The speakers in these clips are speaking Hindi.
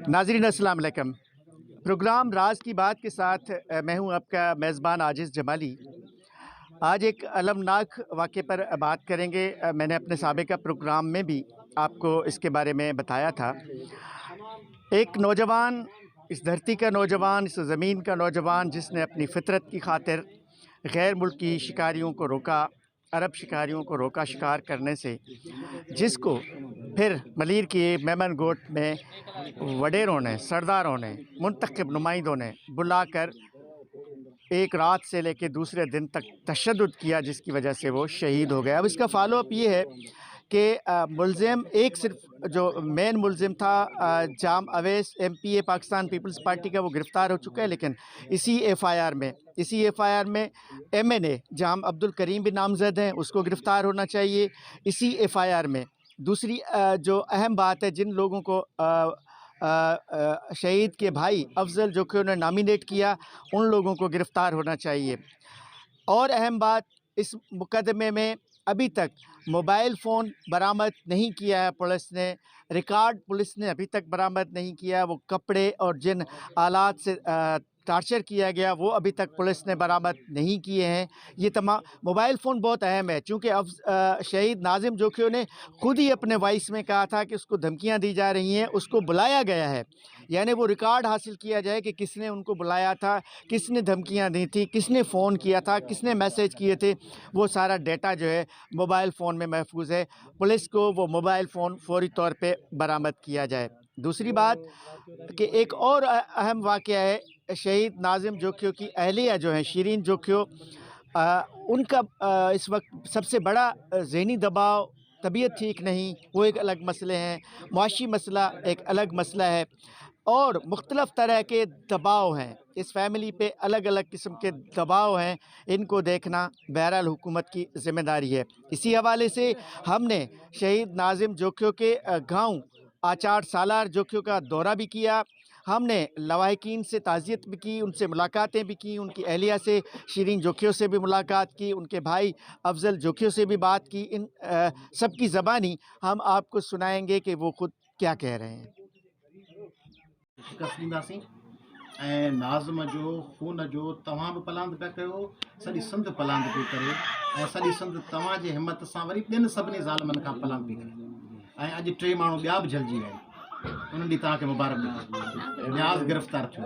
नाज़रीन अस्सलाम वालेकुम। प्रोग्राम राज की बात के साथ मैं हूं आपका मेज़बान आजिज़ जमाली। आज एक अलमनाक वाक़े पर बात करेंगे। मैंने अपने साबिक़ा प्रोग्राम में भी आपको इसके बारे में बताया था। एक नौजवान, इस धरती का नौजवान, इस ज़मीन का नौजवान, जिसने अपनी फ़ितरत की खातिर गैर मुल्की शिकारियों को रोका, अरब शिकारियों को रोका शिकार करने से, जिसको फिर मलीर की मेमन गोट में वडेरों ने, सरदारों ने, मुंतखब नुमाइंदों ने बुलाकर एक रात से लेकर दूसरे दिन तक तशद्दुद किया, जिसकी वजह से वो शहीद हो गया। अब इसका फ़ॉलो अप ये है कि मुल्ज़िम एक सिर्फ जो मेन मुल्ज़िम था Jam Awais MPA Pakistan peoples party का, वो गिरफ़्तार हो चुका है। लेकिन इसी FIR में MNA जाम अब्दुल करीम भी नामज़द हैं, उसको गिरफ़्तार होना चाहिए। इसी FIR में दूसरी जो अहम बात है, जिन लोगों को शहीद के भाई अफ़ज़ल जो कि उन्होंने नॉमिनेट किया, उन लोगों को गिरफ़्तार होना चाहिए। और अहम बात, इस मुकदमे में अभी तक मोबाइल फ़ोन बरामद नहीं किया है पुलिस ने, रिकॉर्ड पुलिस ने अभी तक बरामद नहीं किया। वो कपड़े और जिन आलात से टार्चर किया गया, वो अभी तक पुलिस ने बरामद नहीं किए हैं। ये तमाम मोबाइल फ़ोन बहुत अहम है, चूँकि अब शहीद नाज़िम जोखियों ने ख़ुद ही अपने वॉइस में कहा था कि उसको धमकियाँ दी जा रही हैं, उसको बुलाया गया है। यानी वो रिकॉर्ड हासिल किया जाए कि किसने उनको बुलाया था, किसने धमकियाँ दी थी, किसने फ़ोन किया था, किसने मैसेज किए थे। वो सारा डेटा जो है मोबाइल फ़ोन में महफूज़ है। पुलिस को वो मोबाइल फ़ोन फ़ौरी तौर पे बरामद किया जाए। दूसरी बात कि एक और अहम वाक़या है, शहीद नाज़िम जोखियों की अहलिया जो हैं शिरीन जोखियों, उनका इस वक्त सबसे बड़ा ज़हनी दबाव, तबीयत ठीक नहीं, वो एक अलग मसले हैं, मुआशी मसला एक अलग मसला है, और मुख्तलिफ़ तरह के दबाव हैं। इस फ़ैमिली पे अलग अलग किस्म के दबाव हैं, इनको देखना बहरहाल हुकूमत की ज़िम्मेदारी है। इसी हवाले से हमने शहीद नाज़िम जोखियों के गाँव आचार सालार जोखियों का दौरा भी किया। हमने लवाहिकीन से ताज़ियत भी की, उनसे मुलाकातें भी की, उनकी अहलिया से शिरीन जोखियों से भी मुलाकात की, उनके भाई अफ़ज़ल जोखियों से भी बात की। इन सब की ज़बानी हम आपको सुनाएंगे कि वो ख़ुद क्या कह रहे हैं। शिकस्त ॾींदासीं ऐं नाज़िम जो खून जो तव्हां बि पलांद पिया कयो, सॼी सिंध पलांद पई करे, ऐं सॼी सिंध तव्हांजे हिमत सां वरी ॿियनि सभिनी ज़ालिमनि खां पलांद पई करे। ऐं अॼु 3 माण्हू ॿिया बि जलिजी विया आहिनि, उन्हनि ॾींहुं तव्हांखे मुबारक ॾियो। न्याज़ गिरफ़्तार थियो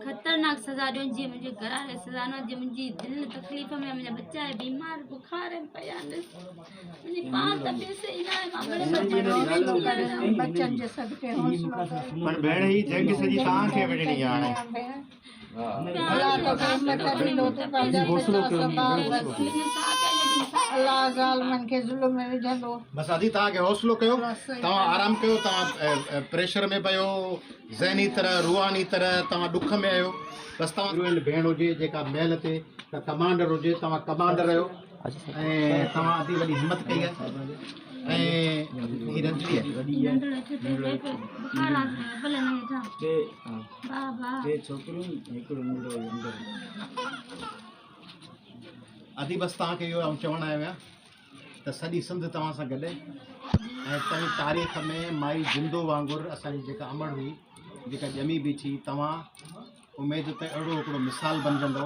खतरनाक सजा ॾियो, जीअं मुंहिंजे घर वारे सजा न ॾियो। मुंहिंजी दिलि तकलीफ़ में, मुंहिंजा बच्चा आहे बीमार, बुखार में पिया आहिनि, मुंहिंजी पाण तबियत सही न आहे, मां बच्चनि जे सदके पर भेण ही जंग सॼी तव्हांखे विढ़णी आहे। अल्लाह ज़ालिमनि खे ज़ुल्म में विझंदो। बसि अदी तव्हांखे हौसलो कयो, तव्हां आराम कयो, तव्हां प्रेशर में पियो, ज़हनी तरह रूहानी तरह तव्हां ॾुख में आहियो। बसि तव्हां भेण हुजे जेका महल ते, त कमांडर हुजे, तव्हां कमांडर आहियो, ऐं तव्हां अदी वॾी हिमत कई आहे। ऐं ही रंजड़ी अदी बसि तव्हांखे इहो चवणु आयो आहे त सॼी सिंध तव्हां सां गॾु, ऐं तव्हांजी तारीख़ में माई जिंदो वांगुरु असांजी जेका अमड़ हुई, जेका ॼमी बि थी, तव्हां उमेद त अहिड़ो हिकिड़ो मिसाल बणिजंदो।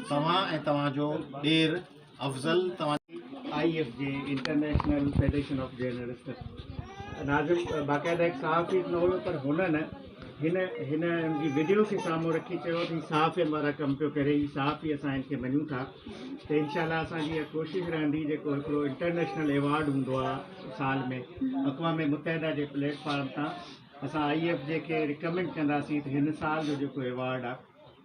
तव्हां ऐं तव्हांजो ॾेर अफ़ज़ल, तव्हां IFJ international federation of journalist नाज़िम बाक़ाइदा एक सहाफ़ी न हुयो, पर हुननि हिन जी वीडियो खे साम्हूं रखी चयो त सहाफ़ियनि वारा कमु पियो करे, ही सहाफ़ी असां हिनखे मञूं था। त इंशाअल्लाह असांजी इहा कोशिशि रहंदी, जेको हिकिड़ो इंटरनेशनल एवॉर्ड हूंदो आहे साल में, अक़वाम मुतहिदा जे प्लेटफॉर्म तां असां IFJ खे रिकमेंड कंदासीं त हिन साल जो जेको एवॉर्ड आहे,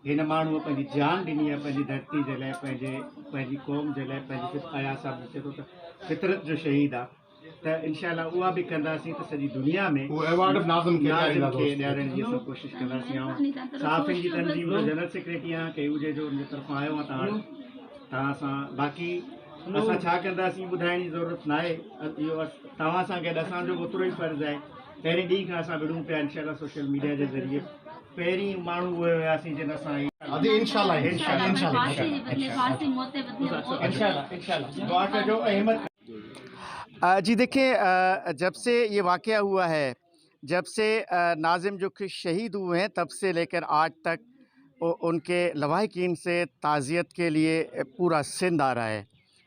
हिन माण्हूअ पंहिंजी जान ॾिनी आहे पंहिंजी धरती जे लाइ, पंहिंजी क़ौम जे लाइ, पंहिंजी आया साहब चए थो त फितरत जो शहीद आहे। त इंशाअल्लाह उहा बि कंदासीं त सॼी दुनिया में एवॉर्ड नाज़िम खे ॾियारण जी असां कोशिशि कंदासीं। ऐं सहाफ़ियुनि जी तंज़ीम जो जनरल सेक्रेटरी आहियां, KUJ जो उनजे तरफ़ां आयो आहियां तव्हां सां। बाक़ी असां छा कंदासीं ॿुधाइण जी ज़रूरत न आहे, इहो तव्हां सां गॾु असांजो ओतिरो ई फ़र्ज़ु आहे। पहिरें ॾींहं खां असां विढ़ूं पिया इंशाअल्लाह सोशल मीडिया जे ज़रिए। पहिरीं माण्हू उहे हुयासीं जिन सां दुआ कजो, हिमत जी देखिए, जब से ये वाक़या हुआ है, जब से नाज़िम जो कि शहीद हुए हैं, तब से लेकर आज तक उनके लवाहिकीन से ताज़ियत के लिए पूरा सिंध आ रहा है।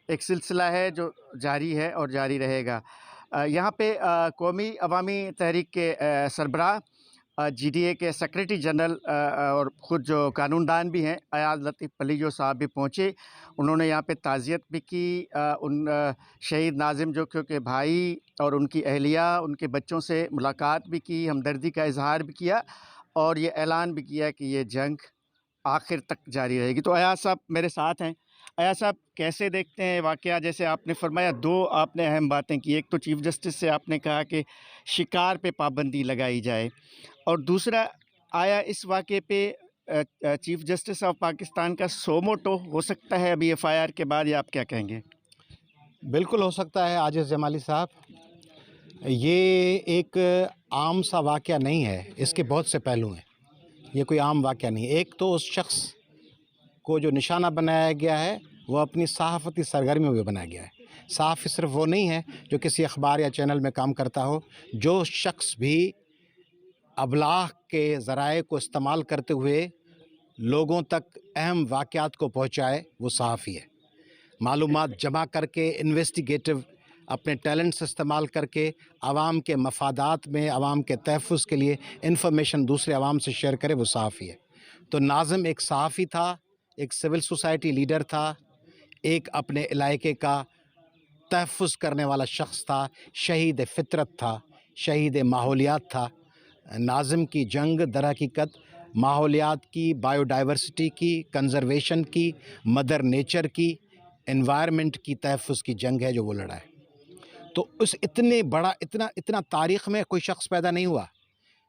एक सिलसिला है जो जारी है और जारी रहेगा। यहाँ पे कौमी अवामी तहरीक के सरबराह, जीडीए के सेक्रेटरी जनरल और ख़ुद जो कानूनदान भी हैं, अयाज़ लतीफ़ पलीजो साहब भी पहुँचे। उन्होंने यहाँ पे ताज़ियत भी की, उन शहीद नाज़िम जो के भाई और उनकी अहलिया, उनके बच्चों से मुलाकात भी की, हमदर्दी का इज़हार भी किया और ये ऐलान भी किया कि ये जंग आखिर तक जारी रहेगी। तो अयाज़ साहब मेरे साथ हैं। अयाज़ साहब, कैसे देखते हैं वाक़या? जैसे आपने फरमाया, 2 आपने अहम बातें की। एक तो चीफ़ जस्टिस से आपने कहा कि शिकार पे पाबंदी लगाई जाए, और दूसरा आया इस वाक़े पे चीफ़ जस्टिस ऑफ पाकिस्तान का सो मोटो हो सकता है अभी एफ़आईआर के बाद, या आप क्या कहेंगे? बिल्कुल हो सकता है आजिज़ जमाली साहब। ये एक आम सा वाक़या नहीं है, इसके बहुत से पहलू हैं। ये कोई आम वाक़या नहीं है। एक तो उस शख़्स को जो निशाना बनाया गया है, वो अपनी सहाफ़ती सरगर्मियों में बनाया गया है। सहाफ़ी सिर्फ़ वो नहीं है जो किसी अखबार या चैनल में काम करता हो। जो शख़्स भी अबलाग़ के ज़राए को इस्तेमाल करते हुए लोगों तक अहम वाक़यात को पहुँचाए, वो सहाफ़ी है। मालूमात जमा करके, इन्वेस्टिगेटिव अपने टैलेंट्स इस्तेमाल करके आवाम के मफादात में, आवाम के तहफ़्फ़ुज़ के लिए इन्फॉर्मेशन दूसरे आवाम से शेयर करे, वो सहाफ़ी है। तो नाज़िम एक सहाफ़ी था, एक सिविल सोसाइटी लीडर था, एक अपने इलाके का तहफ़्फ़ुज़ करने वाला शख़्स था, शहीद फ़ितरत था, शहीद माहौलियात था। नाज़िम की जंग दर हकीकत माहौलियात की, बायोडाइवर्सिटी की, कंज़र्वेशन की, मदर नेचर की, एनवायरनमेंट की तहफ़्फ़ुज़ की जंग है जो वो लड़ा है। तो उस इतने बड़ा इतना तारीख़ में कोई शख़्स पैदा नहीं हुआ।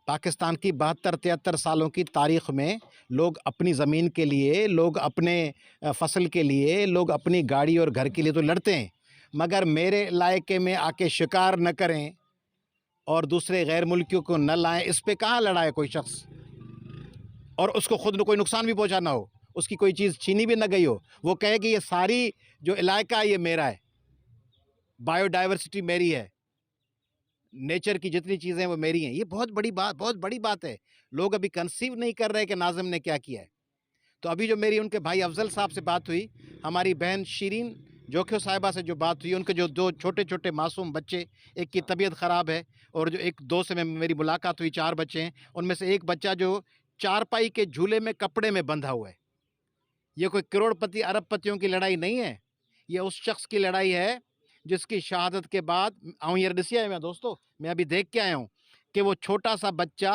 पाकिस्तान की 72-73 सालों की तारीख़ में लोग अपनी ज़मीन के लिए, लोग अपने फसल के लिए, लोग अपनी गाड़ी और घर के लिए तो लड़ते हैं, मगर मेरे इलाके में आके शिकार न करें और दूसरे गैर मुल्कियों को न लाएं, इस पे कहाँ लड़ा है कोई शख्स? और उसको खुद को कोई नुकसान भी पहुँचाना हो, उसकी कोई चीज़ छीनी भी न गई हो, वो कहे कि ये सारी जो इलाका है ये मेरा है, बायोडाइवर्सिटी मेरी है, नेचर की जितनी चीज़ें हैं वो मेरी हैं। ये बहुत बड़ी बात है। लोग अभी कंसीव नहीं कर रहे कि नाज़िम ने क्या किया है। तो अभी जो मेरी उनके भाई अफ़ज़ल साहब से बात हुई, हमारी बहन शीरीन जोखियो साहिबा से जो बात हुई, उनके जो 2 छोटे-छोटे मासूम बच्चे, एक की तबीयत ख़राब है और जो एक 2 से मेरी मुलाकात हुई, 4 बच्चे हैं, उनमें से एक बच्चा जो चारपाई के झूले में कपड़े में बंधा हुआ है। ये कोई करोड़पति अरबपतियों की लड़ाई नहीं है, ये उस शख्स की लड़ाई है जिसकी शहादत के बाद आऊँ ये ॾिसी आया मैं दोस्तों, मैं अभी देख के आया हूँ कि वो छोटा सा बच्चा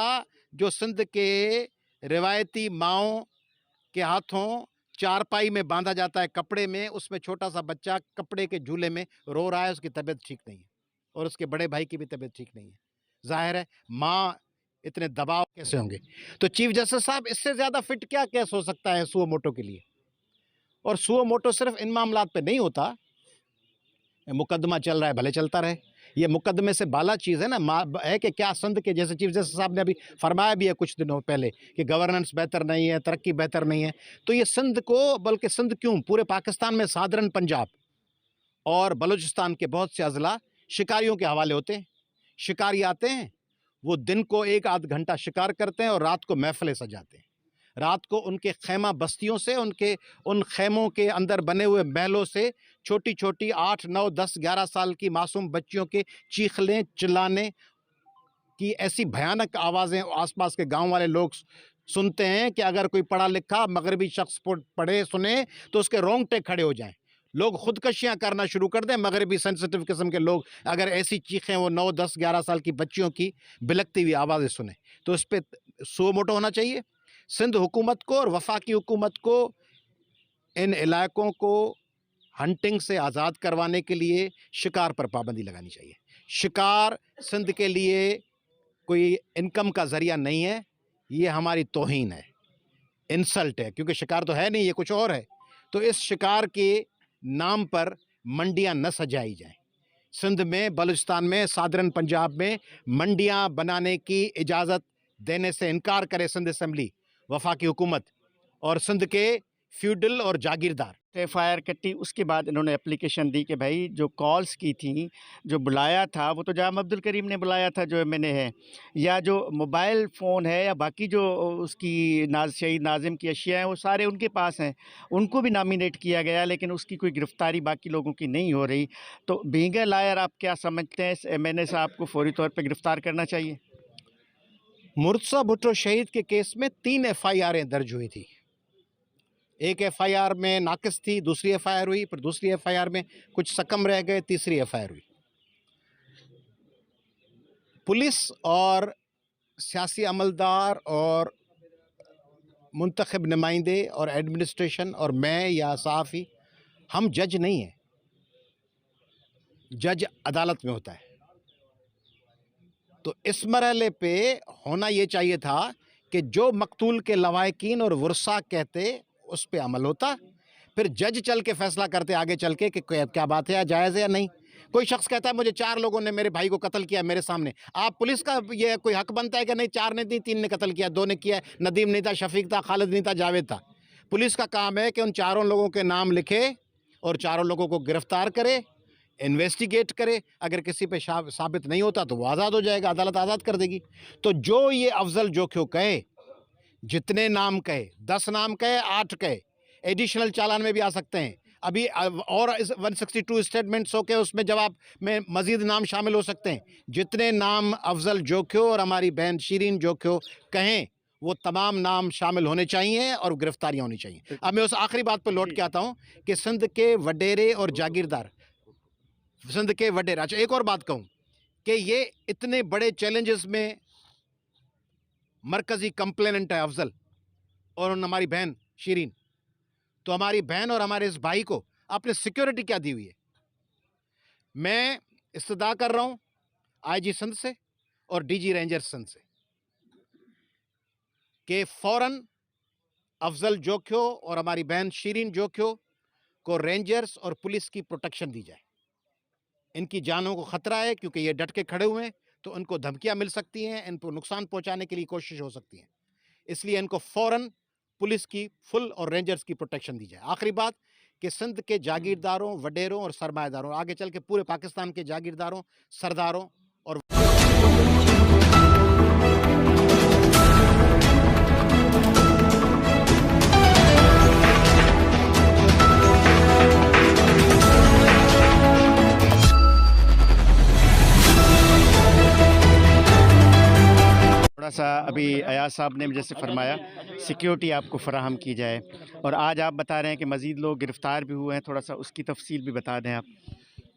जो सिंध के रिवायती माओं के हाथों चारपाई में बांधा जाता है कपड़े में, उसमें छोटा सा बच्चा कपड़े के झूले में रो रहा है, उसकी तबीयत ठीक नहीं है और उसके बड़े भाई की भी तबीयत ठीक नहीं है। जाहिर है माँ इतने दबाव कैसे होंगे? तो चीफ जस्टिस साहब, इससे ज़्यादा फिट क्या केस हो सकता है सुओ मोटो के लिए? और सुओ मोटो सिर्फ इन मामलात पे नहीं होता, मुकदमा चल रहा है भले चलता रहे, ये मुकदमे से बाला चीज़ है ना, है कि क्या सिंध के जैसे चीफ जस्टिस साहब ने अभी फरमाया भी है कुछ दिनों पहले कि गवर्नेंस बेहतर नहीं है, तरक्की बेहतर नहीं है। तो ये सिंध को, बल्कि सिंध क्यों, पूरे पाकिस्तान में साधारण पंजाब और बलूचिस्तान के बहुत से अज़ला शिकारियों के हवाले होते हैं। शिकारी आते हैं, वो दिन को 1-8 घंटा शिकार करते हैं और रात को महफ़िलें सजाते हैं। रात को उनके खैमा बस्तियों से, उनके उन खैमों के अंदर बने हुए महलों से छोटी-छोटी 8, 9, 10, 11 साल की मासूम बच्चियों के चीखने, चिल्लाने की ऐसी भयानक आवाज़ें आसपास के गांव वाले लोग सुनते हैं कि अगर कोई पढ़ा लिखा मगरबी शख्स पढ़े सुने तो उसके रोंगटे खड़े हो जाएं। लोग खुदकशियाँ करना शुरू कर दें, मगरबी सेंसिटिव किस्म के लोग अगर ऐसी चीखें वो 9, 10, 11 साल की बच्चियों की बिलकती हुई आवाज़ें सुने। तो इस पर सो मोटो होना चाहिए। सिंध हुकूमत को और वफाकी हुकूमत को इन इलाकों को हंटिंग से आज़ाद करवाने के लिए शिकार पर पाबंदी लगानी चाहिए। शिकार सिंध के लिए कोई इनकम का ज़रिया नहीं है, ये हमारी तौहीन है, इंसल्ट है, क्योंकि शिकार तो है नहीं, ये कुछ और है। तो इस शिकार के नाम पर मंडियां न सजाई जाएं। सिंध में, बलूचिस्तान में, साधारण पंजाब में मंडियां बनाने की इजाज़त देने से इनकार करे सिंध असम्बली, वफाकी हुकूमत, और सिंध के फ्यूडल और जागीरदार। एफआईआर कटी, उसके बाद इन्होंने एप्लीकेशन दी कि भाई जो कॉल्स की थी, जो बुलाया था वो तो जाम अब्दुल करीम ने बुलाया था जो एमएनए है, या जो मोबाइल फ़ोन है या बाकी जो उसकी शहीद नाजिम की अशिया हैं वो सारे उनके पास हैं, उनको भी नॉमिनेट किया गया लेकिन उसकी कोई गिरफ़्तारी बाकी लोगों की नहीं हो रही। तो बीइंग अ लॉयर आप क्या समझते हैं, इस एमएनए साहब को फौरी तौर पर गिरफ़्तार करना चाहिए? मुर्तज़ा भुट्टो शहीद के केस में 3 एफआईआरें दर्ज हुई थी। एक एफआईआर में नाक़िस थी, दूसरी एफआईआर हुई, फिर दूसरी एफआईआर में कुछ सकम रह गए, तीसरी एफआईआर हुई। पुलिस और सियासी अमलदार और मुंतखब नुमाइंदे और एडमिनिस्ट्रेशन और मैं या सहाफ़ी, हम जज नहीं हैं। जज अदालत में होता है। तो इस मरहले पे होना ये चाहिए था कि जो मकतूल के लवाहिकीन और वरसा कहते उस पे अमल होता, फिर जज चल के फैसला करते आगे चल के कि क्या बात है, या जायज़ है या नहीं। कोई शख्स कहता है मुझे 4 लोगों ने मेरे भाई को कत्ल किया मेरे सामने, आप पुलिस का ये कोई हक बनता है कि नहीं 4 ने नहीं 3 ने कत्ल किया, 2 ने किया, नदीम नहीं था, शफीक था, खालिद नहीं था, जावेद था। पुलिस का काम है कि उन चारों लोगों के नाम लिखे और चारों लोगों को गिरफ्तार करे, इन्वेस्टिगेट करे। अगर किसी पे साबित नहीं होता तो वो आज़ाद हो जाएगा, अदालत आज़ाद कर देगी। तो जो ये अफजल जोखियो कहे, जितने नाम कहे, 10 नाम कहे, 8 कहे, एडिशनल चालान में भी आ सकते हैं। अभी और 162 स्टेटमेंट्स हो के उसमें जवाब में मज़ीद नाम शामिल हो सकते हैं। जितने नाम अफजल जोखियो और हमारी बहन शीरीन जोखियो कहें वो तमाम नाम शामिल होने चाहिए और गिरफ्तारियाँ होनी चाहिए। अब मैं उस आखिरी बात पर लौट के आता हूँ कि सिंध के वडेरे और जागीरदार, सिंध के वडेरे। अच्छा, एक और बात कहूँ कि ये इतने बड़े चैलेंजेस में मरकज़ी कंप्लेनेंट है अफजल और हमारी बहन शीरीन, तो हमारी बहन और हमारे इस भाई को आपने सिक्योरिटी क्या दी हुई है? मैं इस्तदा कर रहा हूँ आईजी सिंध से और डीजी रेंजर्स सिंध से कि फ़ौरन अफजल जोखियो और हमारी बहन शीरीन जोखियो को रेंजर्स और पुलिस की प्रोटेक्शन दी जाए। इनकी जानों को ख़तरा है क्योंकि ये डट के खड़े हुए हैं, तो इनको धमकियां मिल सकती हैं, इनको नुकसान पहुंचाने के लिए कोशिश हो सकती है। इसलिए इनको फ़ौरन पुलिस की फुल और रेंजर्स की प्रोटेक्शन दी जाए। आखिरी बात कि सिंध के जागीरदारों, वडेरों और सरमाएदारों, आगे चल के पूरे पाकिस्तान के जागीरदारों, सरदारों और थोड़ा सा अभी अयाज साहब ने जैसे फरमाया सिक्योरिटी आपको फराहम की जाए, और आज आप बता रहे हैं कि मज़ीद लोग गिरफ़्तार भी हुए हैं, थोड़ा सा उसकी तफसील भी बता दें आप।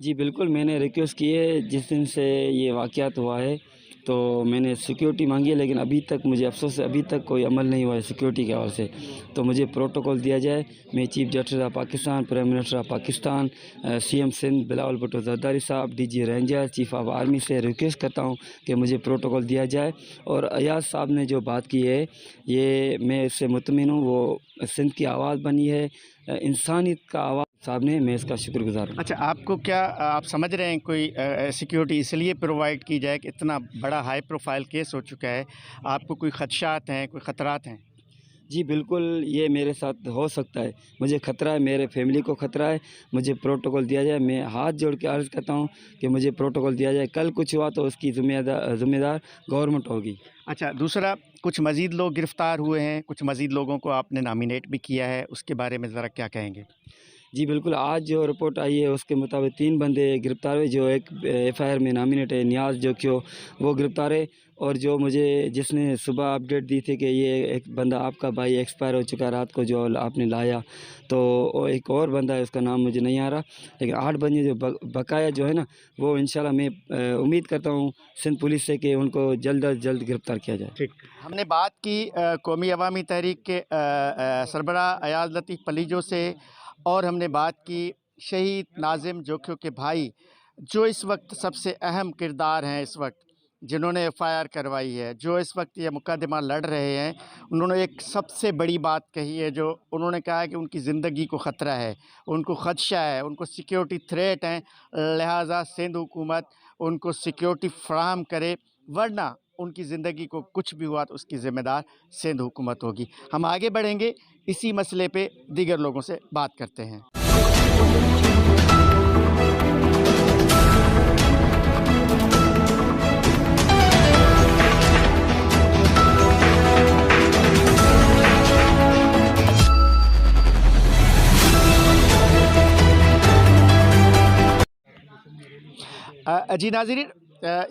जी बिल्कुल, मैंने रिक्वेस्ट की है जिस दिन से ये वाक़यात हुआ है, तो मैंने सिक्योरिटी मांगी है, लेकिन अभी तक मुझे अफसोस है अभी तक कोई अमल नहीं हुआ है सिक्योरिटी के हवाले से। तो मुझे प्रोटोकॉल दिया जाए। मैं chief justice of Pakistan, prime minister of Pakistan, CM Sindh Bilawal Bhutto Zardari साहब, DG ranger, chief of army से रिक्वेस्ट करता हूँ कि मुझे प्रोटोकॉल दिया जाए। और अयाज साहब ने जो बात की है ये मैं इससे मुतमिन हूँ, वो सिंध की आवाज़ बनी है, इंसानियत का आवाज़ साहब ने, मैं इसका शुक्रगुजार हूँ। अच्छा, आपको क्या आप समझ रहे हैं कोई सिक्योरिटी इसलिए प्रोवाइड की जाए कि इतना बड़ा हाई प्रोफाइल केस हो चुका है, आपको कोई खदशात हैं, कोई ख़तरात हैं? जी बिल्कुल, ये मेरे साथ हो सकता है, मुझे ख़तरा है, मेरे फैमिली को ख़तरा है, मुझे प्रोटोकॉल दिया जाए। मैं हाथ जोड़ के अर्ज़ करता हूँ कि मुझे प्रोटोकॉल दिया जाए। कल कुछ हुआ तो उसकी ज़िम्मेदार गवर्नमेंट होगी। अच्छा, दूसरा, कुछ मज़ीद लोग गिरफ़्तार हुए हैं, कुछ मज़ीद लोगों को आपने नॉमिनेट भी किया है, उसके बारे में ज़रा क्या कहेंगे? जी बिल्कुल, आज जो रिपोर्ट आई है उसके मुताबिक 3 बंदे गिरफ़्तार हुए। जो एक एफआईआर में नामिनेट है नियाज़ जोखियो, वो गिरफ़्तार है। और जो मुझे जिसने सुबह अपडेट दी थी कि ये एक बंदा आपका भाई एक्सपायर हो चुका है रात को, जो आपने लाया, तो एक और बंदा है उसका नाम मुझे नहीं आ रहा, लेकिन 8 बंदे जो बकाया जो है ना, वो इंशाल्लाह मैं उम्मीद करता हूँ सिंध पुलिस से कि उनको जल्द अज जल्द गिरफ़्तार किया जाए। ठीक, हमने बात की कौमी अवामी तहरीक के सरबराह अयाज लतीफ़ पलीजो से, और हमने बात की शहीद नाजिम जोखियो के भाई, जो इस वक्त सबसे अहम किरदार हैं, इस वक्त जिन्होंने एफआईआर करवाई है, जो इस वक्त ये मुकदमा लड़ रहे हैं। उन्होंने एक सबसे बड़ी बात कही है, जो उन्होंने कहा है कि उनकी ज़िंदगी को ख़तरा है, उनको ख़दशा है, उनको सिक्योरिटी थ्रेट हैं, लिहाजा सिंध हुकूमत उनको सिक्योरिटी फ़राहम करे, वरना उनकी ज़िंदगी को कुछ भी हुआ तो उसकी ज़िम्मेदार सिंध हुकूमत होगी। हम आगे बढ़ेंगे, इसी मसले पे दीगर लोगों से बात करते हैं। जी नाज़रीन,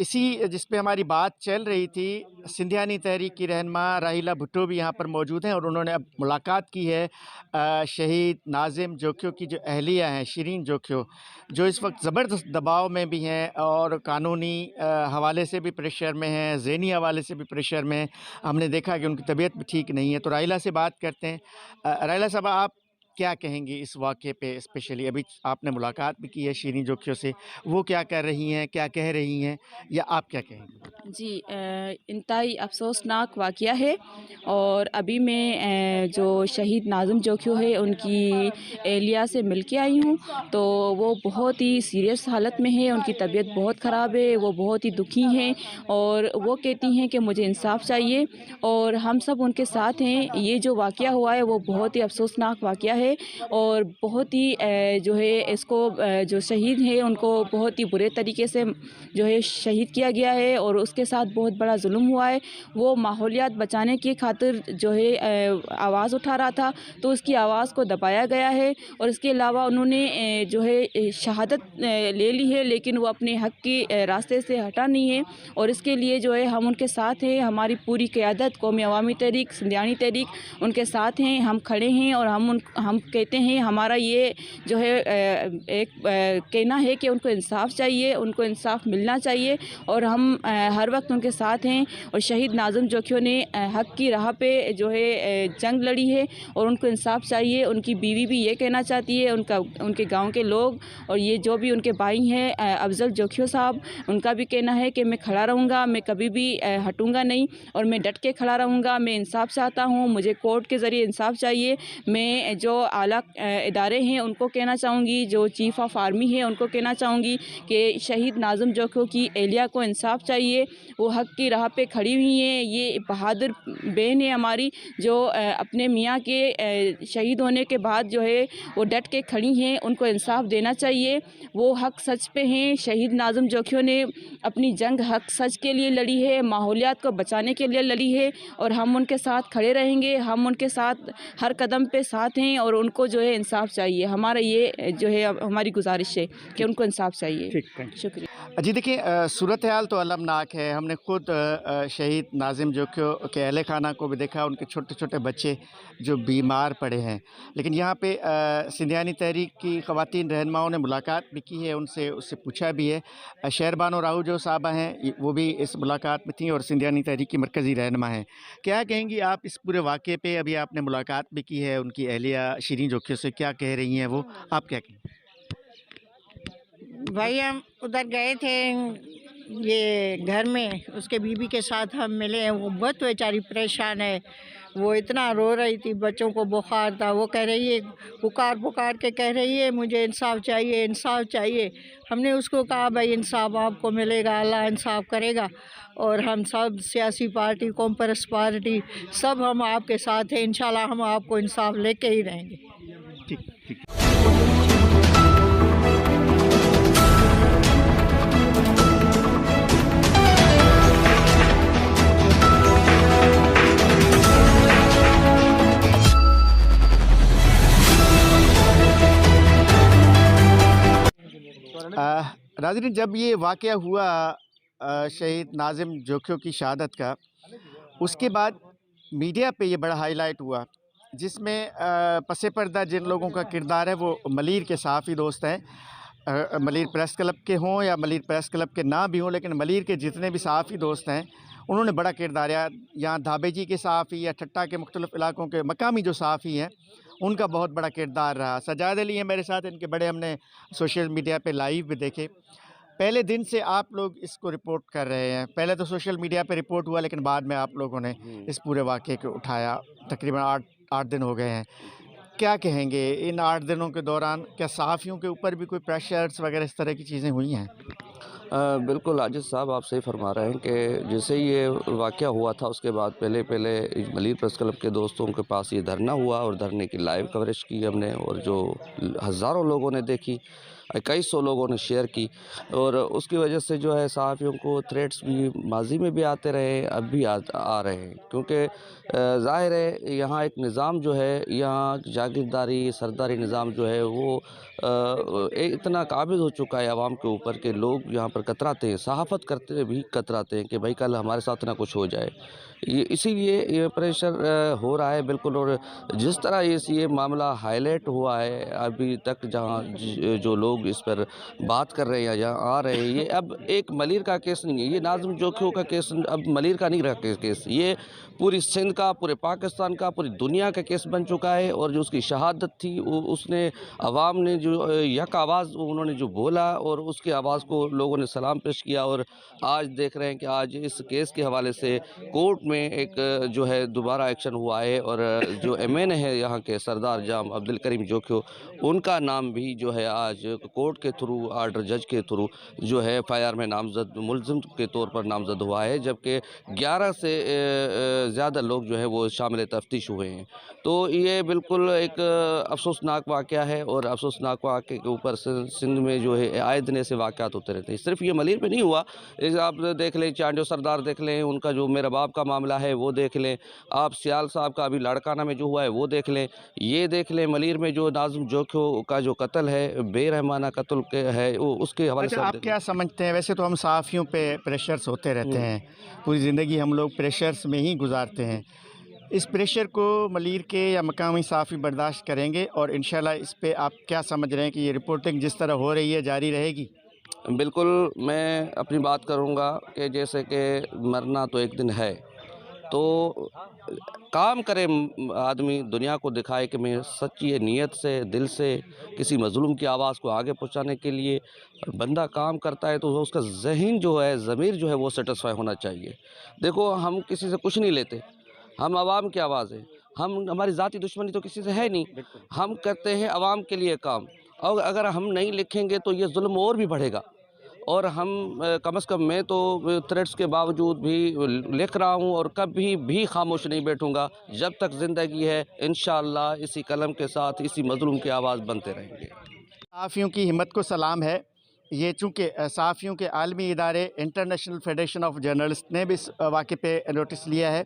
इसी जिस पे हमारी बात चल रही थी, सिंधियानी तहरीक की रहनुमा राहिला भुट्टो भी यहाँ पर मौजूद हैं और उन्होंने अब मुलाकात की है शहीद नाज़िम जोखियो की जो अहलिया हैं, शिरीन जोखियो, जो इस वक्त ज़बरदस्त दबाव में भी हैं और कानूनी हवाले से भी प्रेशर में हैं, ज़हनी हवाले से भी प्रेशर में हैं। हमने देखा कि उनकी तबीयत भी ठीक नहीं है। तो राहिला से बात करते हैं। राहिला साहब, आप क्या कहेंगी इस वाक़े पे? स्पेशली अभी आपने मुलाकात भी की है शिरीन जोखियो से, वो क्या कर रही हैं, क्या कह रही हैं, या आप क्या कहेंगी? जी, इंतहाई अफ़सोसनाक वाक़या है और अभी मैं जो शहीद नाज़िम जोखियो है उनकी एहलिया से मिल के आई हूँ, तो वो बहुत ही सीरियस हालत में है, उनकी तबीयत बहुत ख़राब है, वो बहुत ही दुखी हैं और वो कहती हैं कि मुझे इंसाफ़ चाहिए और हम सब उनके साथ हैं। ये जो वाक़या हुआ है वो बहुत ही अफ़सोसनाक वाक़या है और बहुत ही जो है इसको जो शहीद हैं उनको बहुत ही बुरे तरीके से जो है शहीद किया गया है और उसके साथ बहुत बड़ा जुल्म हुआ है। वो माहौलियात बचाने की खातिर जो है आवाज़ उठा रहा था, तो उसकी आवाज़ को दबाया गया है और इसके अलावा उन्होंने जो है शहादत ले ली है, लेकिन वो अपने हक़ के रास्ते से हटा नहीं है और इसके लिए जो है हम उनके साथ हैं। हमारी पूरी क़यादत कौमी अवामी तहरीक, सिंधियानी तहरीक उनके साथ हैं, हम खड़े हैं और हम कहते हैं, हमारा ये जो है एक कहना है कि उनको इंसाफ़ चाहिए, उनको इंसाफ़ मिलना चाहिए और हम हर वक्त उनके साथ हैं। और शहीद नाज़िम जोखियो ने हक़ की राह पे जो है जंग लड़ी है और उनको इंसाफ़ चाहिए। उनकी बीवी भी ये कहना चाहती है, उनके गांव के लोग और ये जो भी उनके भाई हैं अफजल जोखियो साहब, उनका भी कहना है कि मैं खड़ा रहूँगा, मैं कभी भी हटूँगा नहीं और मैं डट के खड़ा रहूँगा। मैं इंसाफ़ चाहता हूँ, मुझे कोर्ट के ज़रिए इंसाफ़ चाहिए। मैं जो आला इदारे हैं उनको कहना चाहूँगी, जो चीफ़ ऑफ आर्मी है उनको कहना चाहूँगी कि शहीद नाज़िम जोखियो की एहलिया को इंसाफ़ चाहिए। वो हक़ की राह पे खड़ी हुई हैं। ये बहादुर बहन है हमारी, जो अपने मियाँ के शहीद होने के बाद जो है वो डट के खड़ी हैं। उनको इंसाफ़ देना चाहिए। वो हक़ सच पे हैं। शहीद नाज़िम जोखियो ने अपनी जंग हक़ सच के लिए लड़ी है, माहौलियात को बचाने के लिए लड़ी है और हम उनके साथ खड़े रहेंगे। हम उनके साथ हर कदम पे साथ हैं और उनको जो है इंसाफ़ चाहिए। हमारा ये जो है हमारी गुजारिश है कि उनको इंसाफ़ चाहिए। शुक्रिया। जी देखिए, सूरत हाल तो अलमनाक है। हमने खुद शहीद नाज़िम जोखियो के अहले खाना को भी देखा, उनके छोटे छोटे बच्चे जो बीमार पड़े हैं। लेकिन यहाँ पे सिंधियानी तहरीक की ख़वातीन रहनुमाओं ने मुलाकात भी की है, उससे पूछा भी है। शहरबानो राहू जो साहबा हैं वो भी इस मुलाकात में थी और सिंधियानी तहरीक की मरकज़ी रहनुमा हैं। क्या कहेंगी आप इस पूरे वाक़े पे? अभी आपने मुलाकात भी की है उनकी अहलिया शिरीन जोखियो से, क्या कह रही हैं वो, आप क्या कहेंगे? भाई हम उधर गए थे ये घर में, उसके बीवी के साथ हम मिले हैं। वो बहुत बेचारी परेशान है, वो इतना रो रही थी, बच्चों को बुखार था। वो कह रही है, पुकार पुकार के कह रही है मुझे इंसाफ़ चाहिए, इंसाफ़ चाहिए। हमने उसको कहा भाई इंसाफ़ आपको मिलेगा, अल्लाह इंसाफ़ करेगा और हम सब सियासी पार्टी, कॉम्प्रेस पार्टी, सब हम आपके साथ हैं। इंशाल्लाह हम आपको इंसाफ़ लेके ही रहेंगे। ठीक ठीक। नाज़रीन, जब ये वाक़या हुआ शहीद नाज़िम जोखियो की शहादत का, उसके बाद मीडिया पे ये बड़ा हाईलाइट हुआ, जिसमें पसे पर्दा जिन लोगों का किरदार है वो मलीर के सहाफ़ी दोस्त हैं। मलीर प्रेस क्लब के हों या मलीर प्रेस क्लब के ना भी हों, लेकिन मलीर के जितने भी सहाफ़ी दोस्त हैं उन्होंने बड़ा किरदार, या यहाँ धाबेजी के सहाफ़ी या ठट्टा के मुख्तलिफ़ इलाकों के मकामी जो सहाफ़ी हैं उनका बहुत बड़ा किरदार रहा। सजाद अली हैं मेरे साथ, इनके बड़े हमने सोशल मीडिया पे लाइव भी देखे। पहले दिन से आप लोग इसको रिपोर्ट कर रहे हैं। पहले तो सोशल मीडिया पे रिपोर्ट हुआ, लेकिन बाद में आप लोगों ने इस पूरे वाक़े को उठाया। तकरीबन 8 दिन हो गए हैं। क्या कहेंगे इन 8 दिनों के दौरान, क्या सहाफ़ियों के ऊपर भी कोई प्रेशर्स वगैरह इस तरह की चीज़ें हुई हैं? बिल्कुल आजिज़ साहब आप सही फरमा रहे हैं कि जैसे ये वाक़या हुआ था उसके बाद पहले मलिर प्रेस क्लब के दोस्तों के पास ये धरना हुआ और धरने की लाइव कवरेज की हमने और जो हज़ारों लोगों ने देखी, कई सौ लोगों ने शेयर की और उसकी वजह से जो है सहाफ़ियों को थ्रेट्स भी माज़ी में भी आते रहे, अब भी आ रहे हैं क्योंकि ज़ाहिर है यहाँ एक निज़ाम जो है, यहाँ जागीरदारी सरदारी निज़ाम जो है वो इतना काबिज़ हो चुका है आवाम के ऊपर कि लोग यहाँ पर कतराते हैं, सहाफ़त करते हुए भी कतराते हैं कि भाई कल हमारे साथ ना कुछ हो जाए। ये इसीलिए ये प्रेशर हो रहा है बिल्कुल। और जिस तरह ये मामला हाईलाइट हुआ है अभी तक, जहाँ जो लोग इस पर बात कर रहे हैं या जहाँ आ रहे हैं, ये अब एक मलिर का केस नहीं है, ये नाज़िम जोखियों का केस अब मलिर का नहीं रहा केस, ये पूरी सिंध का, पूरे पाकिस्तान का, पूरी दुनिया का केस बन चुका है। और जो उसकी शहादत थी उसने अवाम ने जो यक आवाज़ उन्होंने जो बोला और उसकी आवाज़ को लोगों ने सलाम पेश किया। और आज देख रहे हैं कि आज इस केस के हवाले से कोर्ट में एक जो है दोबारा एक्शन हुआ है और जो MN है यहाँ के सरदार जाम अब्दुल करीम जोखियो, उनका नाम भी जो है आज कोर्ट के थ्रू, आर्डर जज के थ्रू जो है FIR में नामजद मुलजिम के तौर पर नामजद हुआ है, जबकि 11 से ज़्यादा लोग जो है वो शामिल तफ्तीश हुए हैं। तो ये बिल्कुल एक अफसोसनाक वाक़या है और अफसोसनाक वाक़े के ऊपर सिंध में जो है आए दिन ऐसे वाक़यात होते रहते हैं। सिर्फ ये मलिर पे नहीं हुआ, आप देख लें चांडियो सरदार देख लें, उनका जो मेरा बाप का मामला है वो देख लें, आप सियाल साहब का अभी लाड़काना में जो हुआ है वो देख लें, ये देख लें मलिर में जो नाज़िम जोखियो का जो कत्ल है, बेरहमाना कत्ल के है, वो उसके हवाले से अच्छा, आप क्या समझते हैं? वैसे तो हम सहाफ़ियों पे प्रेशर्स होते रहते हैं, पूरी ज़िंदगी हम लोग प्रेशर्स में ही गुजारते हैं। इस प्रेशर को मलिर के या मकामी सहाफ़ी बर्दाश्त करेंगे और इंशाल्लाह इस पे आप क्या समझ रहे हैं कि ये रिपोर्टिंग जिस तरह हो रही है जारी रहेगी? बिल्कुल, मैं अपनी बात करूँगा कि जैसे कि मरना तो एक दिन है, तो काम करे आदमी, दुनिया को दिखाए कि मैं सच्ची नीयत से, दिल से किसी मज़लूम की आवाज़ को आगे पहुंचाने के लिए बंदा काम करता है, तो उसका ज़हन जो है, ज़मीर जो है वो सेटिस्फाई होना चाहिए। देखो, हम किसी से कुछ नहीं लेते, हम आवाम की आवाज़ है, हमारी ज़ाती दुश्मनी तो किसी से है नहीं, हम करते हैं आवाम के लिए काम। और अगर हम नहीं लिखेंगे तो ये जुल्म और भी बढ़ेगा। और हम कम से कम मैं तो थ्रेट्स के बावजूद भी लिख रहा हूँ और कभी भी खामोश नहीं बैठूँगा जब तक ज़िंदगी है। इंशाअल्लाह इसी कलम के साथ इसी मज़लूम की आवाज़ बनते रहेंगे। सहाफ़ियों की हिम्मत को सलाम है। ये चूँकि सहाफ़ियों के आलमी इदारे इंटरनेशनल फेडरेशन ऑफ जर्नलिस्ट ने भी इस वाक़े पे नोटिस लिया है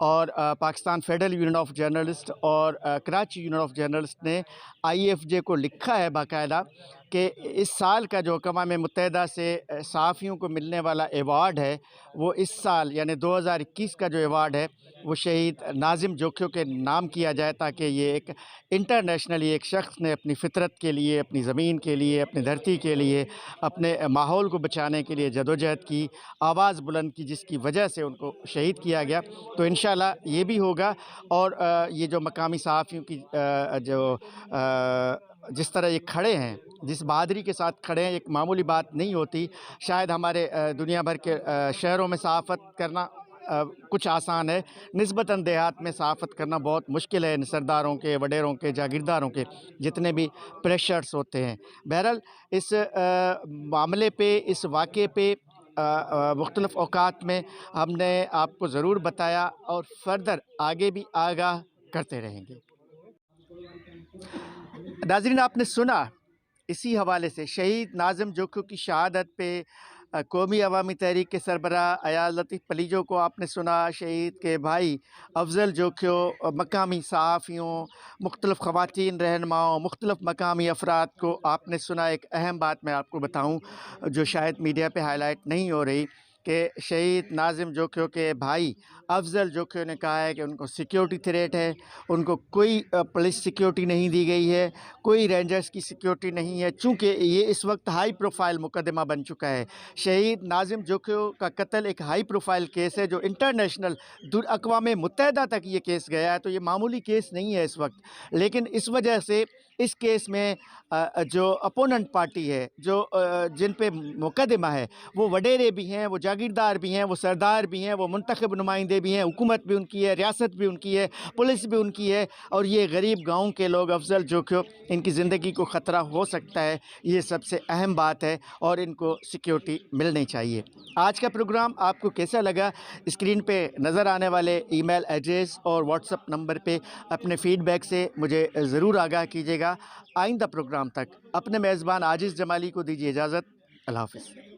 और Pakistan federal union of journalist और कराची यूनियन ऑफ जर्नलिस्ट ने IFJ को लिखा है बाकायदा कि इस साल का जो अक़वाम मुत्तहिदा से सहाफ़ियों को मिलने वाला एवार्ड है, वो इस साल यानी 2021 का जो एवार्ड है वो शहीद नाज़िम जोखियो के नाम किया जाए, ताकि ये एक इंटरनेशनली एक शख्स ने अपनी फ़ितरत के लिए, अपनी ज़मीन के लिए, अपनी धरती के लिए, अपने माहौल को बचाने के लिए जदोजहद की, आवाज़ बुलंद की, जिसकी वजह से उनको शहीद किया गया। तो इंशाल्लाह ये भी होगा। और ये जो मकामी सहाफ़ियों की जिस तरह ये खड़े हैं, जिस बहादुरी के साथ खड़े हैं, एक मामूली बात नहीं होती। शायद हमारे दुनिया भर के शहरों में सहाफ़त करना कुछ आसान है, निस्बतन देहात में सहाफ़त करना बहुत मुश्किल है, सरदारों के, वडेरों के, जागीरदारों के जितने भी प्रेशर्स होते हैं। बहरहाल इस मामले पे, इस वाक़े पे मुख्तलिफ़ औक़ात में हमने आपको ज़रूर बताया और फ़र्दर आगे भी आगाह करते रहेंगे। नाज़रीन, आपने सुना इसी हवाले से शहीद नाज़िम जोखियो की शहादत पे कौमी अवामी तहरीक के सरबराह अयाज लतीफ़ पलीजो को आपने सुना, शहीद के भाई अफजल जोखियो, मकामी सहाफ़ियों, मुख्तलिफ़ ख़वातीन रहनुमाओं, मुख्तलिफ़ मकामी अफराद को आपने सुना। एक अहम बात मैं आपको बताऊं जो शायद मीडिया पे हाईलाइट नहीं हो रही, कि शहीद नाज़िम जोखियो के भाई अफजल जोखियो ने कहा है कि उनको सिक्योरिटी थ्रेट है, उनको कोई पुलिस सिक्योरिटी नहीं दी गई है, कोई रेंजर्स की सिक्योरिटी नहीं है, चूँकि ये इस वक्त हाई प्रोफाइल मुकदमा बन चुका है। शहीद नाज़िम जोखियो का कत्ल एक हाई प्रोफाइल केस है जो इंटरनेशनल अक़वाम मुत्तहिदा तक ये केस गया है, तो ये मामूली केस नहीं है इस वक्त। लेकिन इस वजह से इस केस में जो अपोनेंट पार्टी है, जो जिन पे मुकदमा है, वो वडेरे भी हैं, वो जागीरदार भी हैं, वो सरदार भी हैं, वो मुंतखब नुमाइंदे भी हैं, हुकूमत भी उनकी है, रियासत भी उनकी है, पुलिस भी उनकी है, और ये गरीब गाँव के लोग अफजल जोखियो, इनकी ज़िंदगी को ख़तरा हो सकता है। ये सबसे अहम बात है और इनको सिक्योरिटी मिलनी चाहिए। आज का प्रोग्राम आपको कैसा लगा? स्क्रीन पे नज़र आने वाले ईमेल एड्रेस और व्हाट्सएप नंबर पे अपने फ़ीडबैक से मुझे ज़रूर आगाह कीजिएगा। आइंदा प्रोग्राम तक अपने मेज़बान आजिज़ जमाली को दीजिए इजाज़त। अल्लाह हाफ़िज़।